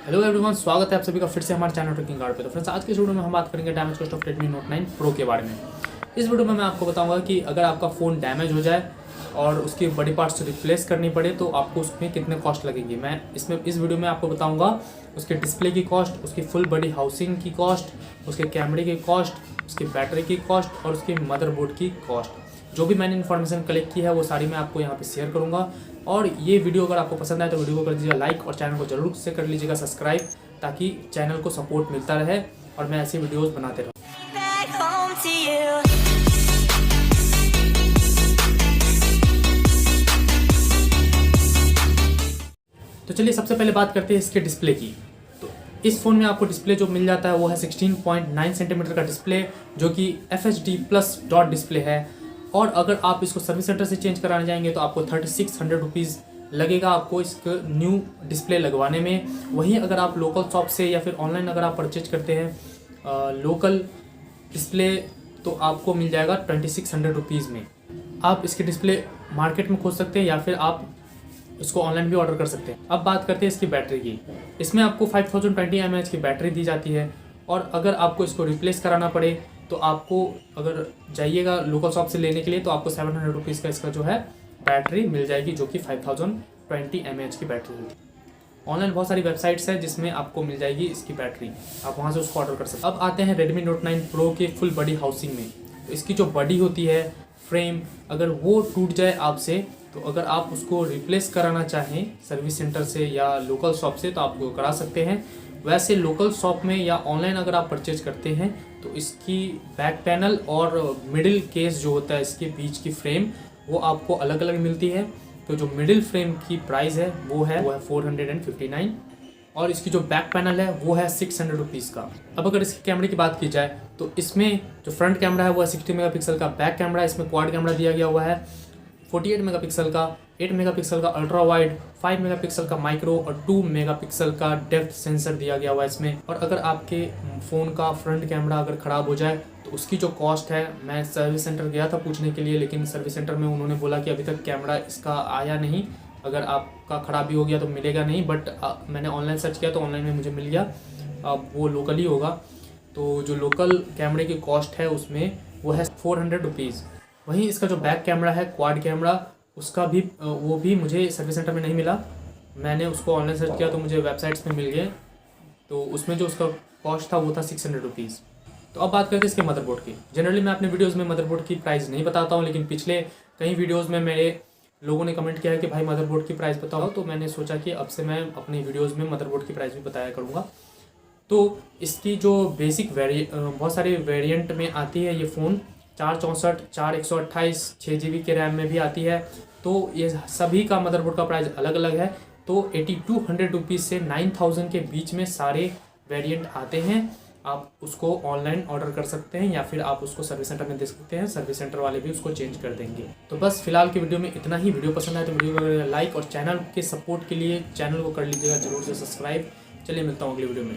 Hello everyone, स्वागत है आप सभी का फिर से हमारे चैनल ट्रैकिंग कार्ड पे। तो फ्रेंड्स, आज के इस वीडियो में हम बात करेंगे damage cost of Redmi Note 9 Pro के बारे में। इस वीडियो में मैं आपको बताऊंगा कि अगर आपका फ़ोन डैमेज हो जाए और उसकी बड़ी पार्ट्स रिप्लेस करनी पड़े तो आपको उसमें कितने कॉस्ट लगेंगे। मैं इस वीडियो में आपको बताऊँगा उसके डिस्प्ले की कॉस्ट, उसकी फुल बॉडी हाउसिंग की कॉस्ट, उसके कैमरे की कॉस्ट, उसकी बैटरी की कॉस्ट और उसकी मदरबोर्ड की कॉस्ट। जो भी मैंने इन्फॉर्मेशन कलेक्ट की है वो सारी मैं आपको यहाँ पे शेयर करूँगा। और ये वीडियो अगर आपको पसंद आए तो वीडियो को कर दीजिएगा लाइक और चैनल को जरूर से कर लीजिएगा सब्सक्राइब, ताकि चैनल को सपोर्ट मिलता रहे और मैं ऐसे वीडियोस बनाते रहूँ। तो चलिए सबसे पहले बात करते हैं इसके डिस्प्ले की। तो इस फ़ोन में आपको डिस्प्ले जो मिल जाता है वो है 16.9 सेंटीमीटर का डिस्प्ले, जो कि FHD+ डॉट डिस्प्ले है। और अगर आप इसको सर्विस सेंटर से चेंज कराने जाएंगे तो आपको 3600 रुपीज़ लगेगा आपको इसका न्यू डिस्प्ले लगवाने में। वहीं अगर आप लोकल शॉप से या फिर ऑनलाइन अगर आप परचेज करते हैं लोकल डिस्प्ले तो आपको मिल जाएगा 2600 रुपीज़ में। आप इसके डिस्प्ले मार्केट में खोज सकते हैं या फिर आप इसको ऑनलाइन भी ऑर्डर कर सकते हैं। अब बात करते हैं इसकी बैटरी की। इसमें आपको 5020 mAh की बैटरी दी जाती है। और अगर आपको इसको रिप्लेस कराना पड़े तो आपको, अगर जाइएगा लोकल शॉप से लेने के लिए, तो आपको 700 रुपीज़ का इसका जो है बैटरी मिल जाएगी, जो कि 5020 mAh की बैटरी होगी। ऑनलाइन बहुत सारी वेबसाइट्स है जिसमें आपको मिल जाएगी इसकी बैटरी, आप वहाँ से उसको ऑर्डर कर सकते हैं। अब आते हैं Redmi Note 9 Pro के फुल बॉडी हाउसिंग में। तो इसकी जो बॉडी होती है, फ्रेम, अगर वो टूट जाए आपसे, तो अगर आप उसको रिप्लेस कराना चाहें सर्विस सेंटर से या लोकल शॉप से तो आप वो करा सकते हैं। वैसे लोकल शॉप में या ऑनलाइन अगर आप परचेज करते हैं तो इसकी बैक पैनल और मिडिल केस जो होता है, इसके बीच की फ्रेम, वो आपको अलग अलग मिलती है। तो जो मिडिल फ्रेम की प्राइस है वो है 459 और इसकी जो बैक पैनल है वो है 600 रुपीज़ का। अब अगर इसके कैमरे की बात की जाए तो इसमें जो फ्रंट कैमरा है वो है 60 मेगापिक्सल का, बैक कैमरा इसमें क्वाड कैमरा दिया गया हुआ है 48 मेगापिक्सल का, 8 मेगापिक्सल का अल्ट्रा वाइड, 5 मेगापिक्सल का माइक्रो और 2 मेगापिक्सल का डेप्थ सेंसर दिया गया हुआ है इसमें। और अगर आपके फ़ोन का फ्रंट कैमरा अगर ख़राब हो जाए तो उसकी जो कॉस्ट है, मैं सर्विस सेंटर गया था पूछने के लिए, लेकिन सर्विस सेंटर में उन्होंने बोला कि अभी तक कैमरा इसका आया नहीं, अगर आपका ख़राबी हो गया तो मिलेगा नहीं। बट मैंने ऑनलाइन सर्च किया तो ऑनलाइन में मुझे मिल गया, अब वो लोकल ही होगा। तो जो लोकल कैमरे की कॉस्ट है उसमें वो है 400 रुपीज़। वहीं इसका जो बैक कैमरा है, क्वाड कैमरा, उसका भी वो भी मुझे सर्विस सेंटर में नहीं मिला। मैंने उसको ऑनलाइन सर्च किया तो मुझे वेबसाइट्स में मिल गए, तो उसमें जो उसका कॉस्ट था वो था 600 रुपीज़। तो अब बात करते हैं इसके मदरबोर्ड की। जनरली मैं अपने वीडियोज़ में मदरबोर्ड की प्राइस नहीं बताता हूँ, लेकिन पिछले कई वीडियोज़ में मेरे लोगों ने कमेंट किया है कि भाई मदरबोर्ड की प्राइस बताओ, तो मैंने सोचा कि अब से मैं अपनी वीडियोज़ में मदरबोर्ड की प्राइस भी बताया करूँगा। तो इसकी जो बेसिक बहुत सारे वेरिएंट में आती है ये फ़ोन, 464, 4128, 6 GB के रैम में भी आती है। तो ये सभी का मदरबोर्ड का प्राइस अलग अलग है। तो 8200 रुपीज़ से 9000 के बीच में सारे वेरिएंट आते हैं। आप उसको ऑनलाइन ऑर्डर कर सकते हैं या फिर आप उसको सर्विस सेंटर में दे सकते हैं, सर्विस सेंटर वाले भी उसको चेंज कर देंगे। तो बस फिलहाल की वीडियो में इतना ही। वीडियो पसंद आए तो वीडियो को लाइक और चैनल के सपोर्ट के लिए चैनल को कर लीजिएगा जरूर से सब्सक्राइब। चलिए मिलता हूँ अगली वीडियो में।